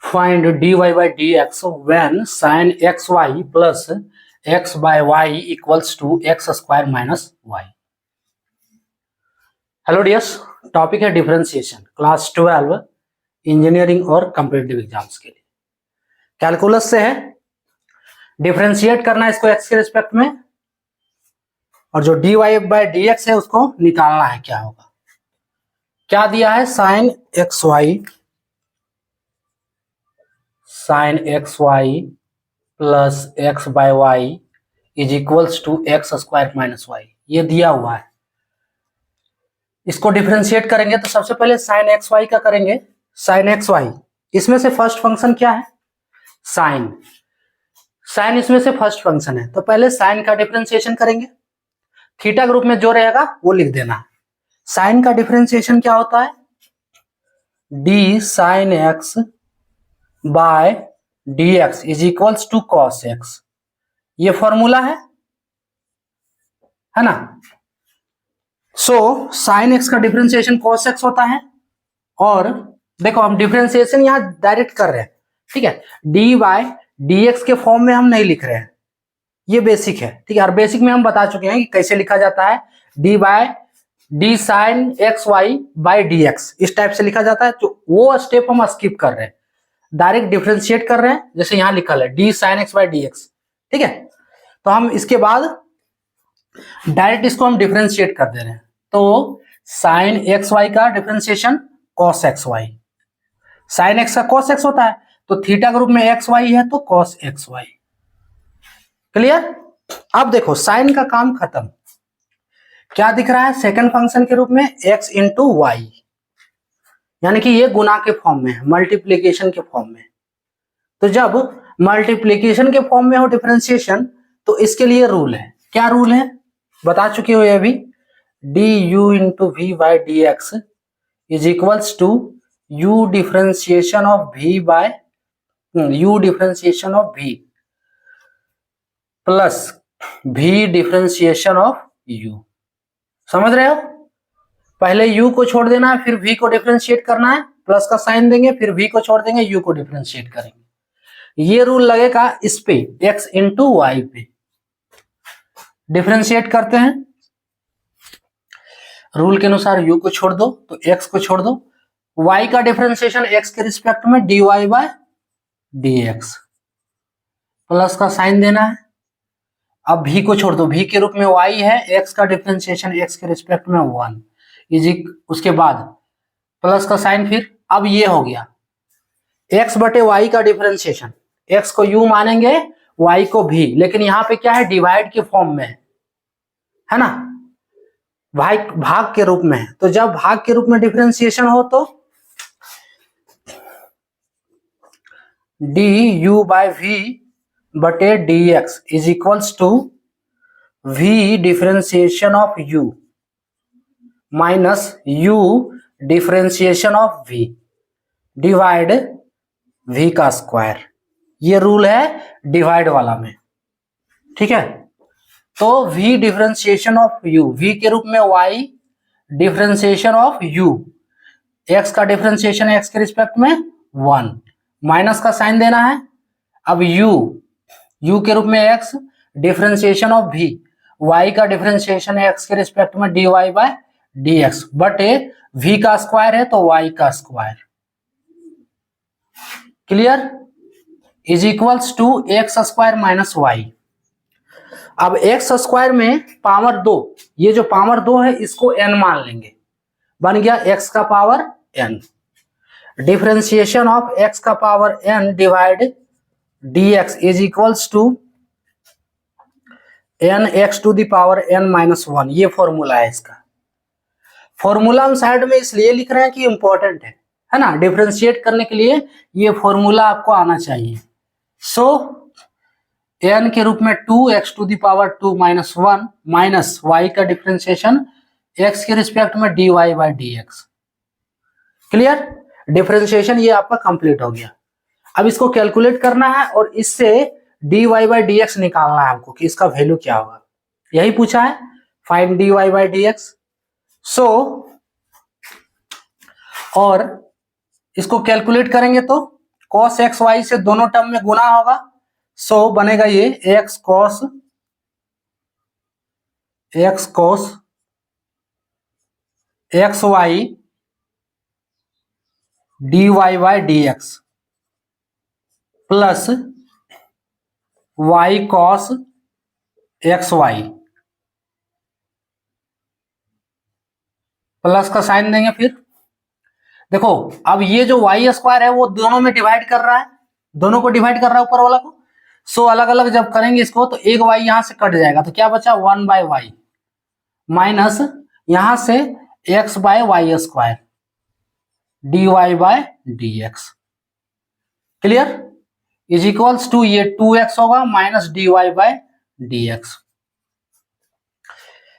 Find dy by dx when sin xy plus x by y equals to x square minus y. Hello dears, topic है differentiation, class 12 engineering और competitive exams के लिए। Calculus से है, differentiate करना है इसको x के रिस्पेक्ट में, और जो dy बाय dx है उसको निकालना है। क्या होगा, क्या दिया है, sin xy plus x by y is equals to X square minus Y, ये दिया हुआ है। इसको डिफरेंशिएट करेंगे तो सबसे पहले sin xy का करेंगे। sin xy इसमें से फर्स्ट फंक्शन क्या है, sin इसमें से फर्स्ट फंक्शन है, तो पहले sin का डिफरेंशिएशन करेंगे। थीटा ग्रुप में जो रहेगा वो लिख देना है। sin का डिफरेंशिएशन क्या होता है, d sin x by dx is equals to cos x, ये फॉर्मूला है ना। सो sin x का डिफरेंशिएशन cos x होता है, और देखो हम डिफरेंशिएशन यहां डायरेक्ट कर रहे हैं, ठीक है। dy बाय dx के फॉर्म में हम नहीं लिख रहे हैं, ये बेसिक है, ठीक है। और बेसिक में हम बता चुके हैं कि कैसे लिखा जाता है, d sin xy by dx इस टाइप से लिखा जाता है। तो वो स्टेप हम स्किप कर रहे हैं, डायरेक्ट डिफरेंशिएट कर रहे हैं, जैसे यहां लिखा है d sin x by dx, ठीक है। तो हम इसके बाद डायरेक्ट इसको हम डिफरेंशिएट कर दे रहे हैं। तो sin xy का differentiation cos xy, sin x का cos x होता है, तो थीटा ग्रुप में xy है तो cos xy। क्लियर। अब देखो sin का काम खत्म, क्या दिख रहा है, सेकंड फंक्शन के रूप में x इंटू वाई, यानी कि ये गुना के फॉर्म में है, मल्टीप्लीकेशन के फॉर्म में। तो जब मल्टीप्लीकेशन के फॉर्म में हो डिफरेंशिएशन, तो इसके लिए रूल है। क्या रूल है, बता चुके हो ये भी, du into V by D X is equals to u differentiation of v by u differentiation of v plus v differentiation of u। समझ रहे हो, पहले u को छोड़ देना है, फिर v को डिफरेंशिएट करना है, प्लस का साइन देंगे, फिर v को छोड़ देंगे, u को डिफरेंशिएट करेंगे। ये रूल लगेगा इस पे, x इंटू वाई पे। डिफरेंशिएट करते हैं, रूल के अनुसार u को छोड़ दो तो x को छोड़ दो, y का डिफरेंशिएशन x के रिस्पेक्ट में dy बाय dx, प्लस का साइन देना है। अब v को छोड़ दो, v के रूप में y है, x का डिफरेंशिएशन x के रिस्पेक्ट में 1 इज, उसके बाद प्लस का साइन, फिर अब ये हो गया x बटे y का डिफरेंशिएशन, x को u मानेंगे, y को v, लेकिन यहाँ पे क्या है, डिवाइड के फॉर्म में है ना, भाग के रूप में है। तो जब भाग के रूप में डिफरेंशिएशन हो तो du बाय v बटे dx is equals to v differentiation of u minus u differentiation of v divide v का स्क्वायर। ये रूल है डिवाइड वाला में, ठीक है। तो v differentiation of u, v के रूप में y differentiation of u, x का डिफरेंशिएशन x के रिस्पेक्ट में 1, माइनस का साइन देना है। अब u के रूप में x differentiation of v, y का डिफरेंशिएशन x के रिस्पेक्ट में dy बाय dx बटे v का स्क्वायर है तो y का square. Clear, is equals to X square minus Y. अब एक्स स्क्वायर में पावर 2, ये जो पावर 2 है इसको n मान लेंगे, बन गया x का power n। Differentiation of x का power n divide dx is equals to n x to the power n minus 1। ये फॉर्मूला है इसका। फॉर्मूला हम साइड में इसलिए लिख रहे हैं कि इंपॉर्टेंट है ना, डिफरेंशिएट करने के लिए ये फॉर्मूला आपको आना चाहिए। सो n के रूप में 2x to the power 2 minus 1 minus y का डिफरेंशिएशन x के रिस्पेक्ट में dy by dx। Clear, differentiation ये आपका कंप्लीट हो गया। अब इसको कैलकुलेट करना है और इससे dy बाय dx निकालना है हमको कि इसका वैल्यू क्या होगा, यही पूछा है, फाइंड dy बाय dx। सो और इसको कैलकुलेट करेंगे तो cos एक्स वाई से दोनों टर्म में गुना होगा, सो बनेगा ये x cos x Y D Y by D X plus y cos x Y, plus का साइन देंगे। फिर देखो अब ये जो वाई स्क्वायर है वो दोनों में डिवाइड कर रहा है, दोनों को डिवाइड कर रहा है ऊपर वाला को, सो अलग अलग जब करेंगे इसको तो एक वाई यहां से कट जाएगा, तो क्या बचा 1 बाय वाई माइनस यहां से x by Y square D Y by D x, clear, is equals to ये 2x होगा minus d Y by D x.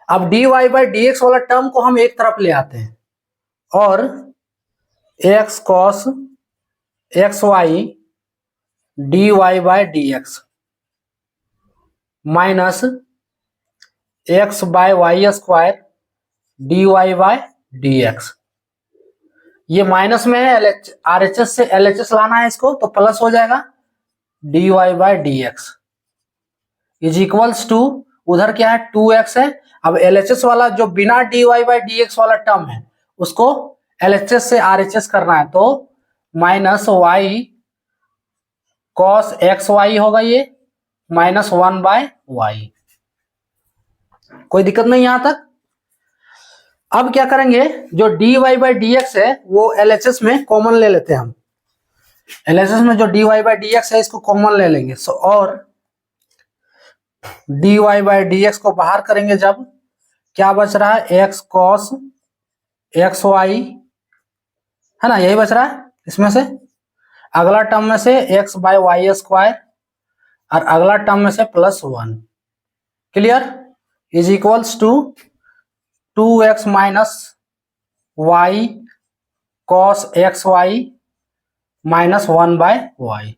अब d Y by D x वाला टर्म को हम एक तरफ ले आते हैं और x cos x Y D Y by D X minus X by Y square D Y by D X, ये माइनस में है, आर एच एस से एल एच एस लाना है इसको, तो प्लस हो जाएगा D Y by D X is equals to, उधर क्या है 2x है, अब LHS वाला जो बिना dy बाई dx वाला टर्म है उसको LHS से RHS करना है, तो minus y cos x Y होगा ये माइनस 1 बाय वाई, कोई दिक्कत नहीं यहां तक। अब क्या करेंगे, जो dy बाई dx है वो LHS में कॉमन ले लेते हैं हम, LHS में जो dy बाई dx है इसको कॉमन ले लेंगे, सो और dy बाई dx को बाहर करेंगे जब क्या बच रहा है x cos एक्स वाई, है ना, यही बच रहा है इसमें से, अगला टर्म में से x बाय वाई स्क्वायर और अगला टर्म में से +1, clear, is equals to 2x minus y cos x Y minus 1 by y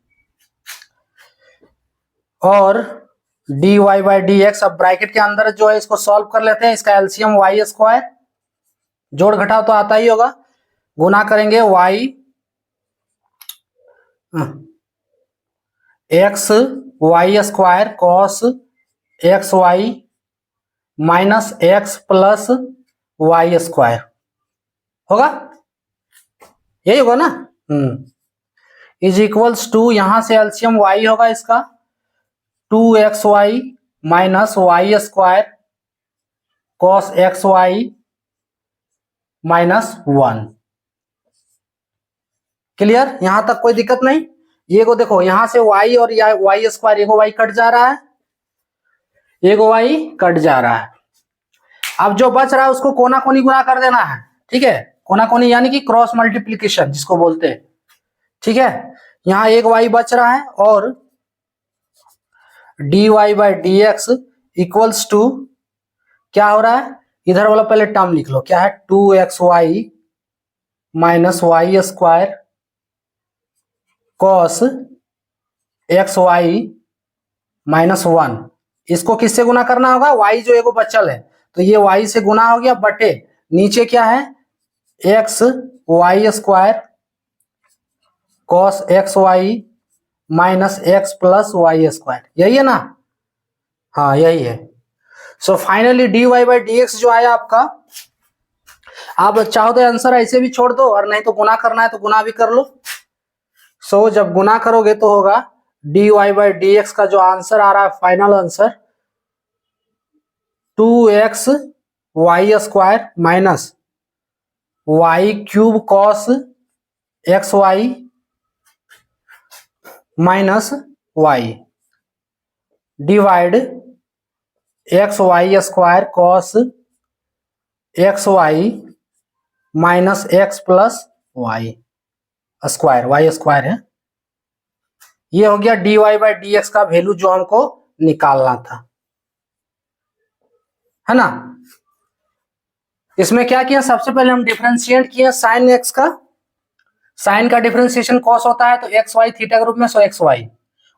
और D Y by D x. अब ब्रैकेट के अंदर जो है इसको सॉल्व कर लेते हैं, इसका एलसीएम वाई स्क्वायर, जोड़ घटाव तो आता ही होगा, गुना करेंगे Y X Y square cos X Y minus X plus Y square होगा, यही होगा ना, इज इक्वल्स टू, यहां से एलसीएम वाई होगा इसका 2xy minus Y square cos X Y minus 1, clear, यहां तक कोई दिक्कत नहीं। ये को देखो यहां से y और वाई स्क्वायर, ये को y कट जा रहा है, ये को y कट जा रहा है, अब जो बच रहा है उसको कोना कोनी गुना कर देना है, ठीक है, कोना कोनी यानी कि क्रॉस मल्टीप्लीकेशन जिसको बोलते हैं, ठीक है, यहाँ एक y बच रहा है और D Y by D X equals to क्या हो रहा है, इधर वाला पहले टर्म लिख लो, क्या है 2xy minus Y square cos X Y minus 1, इसको किससे गुना करना होगा, y जो एगो बचल है तो ये y से गुना हो गया, बटे नीचे क्या है X Y square cos X Y minus X plus Y square, यही है ना, हाँ यही है। So finally D Y by D X जो आया आपका, आप चाहो तो आंसर ऐसे भी छोड़ दो और नहीं तो गुना करना है तो गुना भी कर लो। सो जब गुना करोगे तो होगा D Y by D X का जो आंसर आ रहा है final answer 2x Y square minus Y cube cos X Y minus Y divide X Y square cos X Y minus X plus Y square, Y square है, ये हो गया D Y by D X का value जो हमको निकालना था, है ना। इसमें क्या किया, सबसे पहले हम डिफरेंशिएट किया साइन एक्स का, साइन का डिफरेंशिएशन कॉस होता है तो एक्स वाई थीटा ग्रुप में, सो एक्स वाई,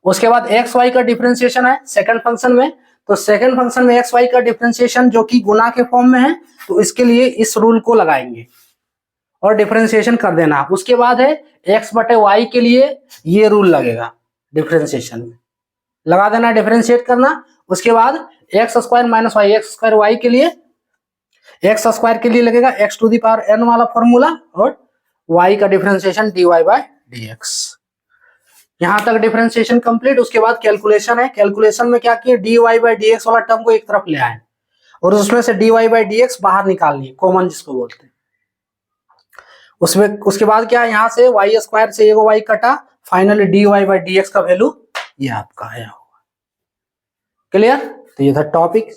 उसके बाद एक्स वाई का डिफरेंशिएशन है सेकंड फंक्शन में, तो सेकंड फंक्शन में एक्स वाई का डिफरेंशिएशन जो कि गुना के फॉर्म में है, तो इसके लिए इस रूल को लगाएंगे और डिफरेंशिएशन कर देना। उसके बाद है x बटे वाई के लिए ये रूल लगेगा डिफरेंशिएशन में, लगा देना, डिफरेंशिएट करना। उसके बाद X square minus Y, X square Y के लिए, एक्स स्क्वायर के लिए लगेगा X to the power n वाला फॉर्मूला, और y का डिफरेंशिएशन dy बाय dx। यहां तक डिफरेंशिएशन कंप्लीट। उसके बाद कैलकुलेशन है। कैलकुलेशन में क्या किए, dy बाय dx वाला टर्म को एक तरफ ले आए और उसमें से dy बाय dx बाहर निकाल लिए, कॉमन जिसको बोलते हैं। उसमें उसके बाद क्या, यहां से वाई स्क्वायर से एगो y कटा, फाइनली dy बाय dx का वैल्यू ये आपका आया होगा। क्लियर? तो ये था टॉपिक।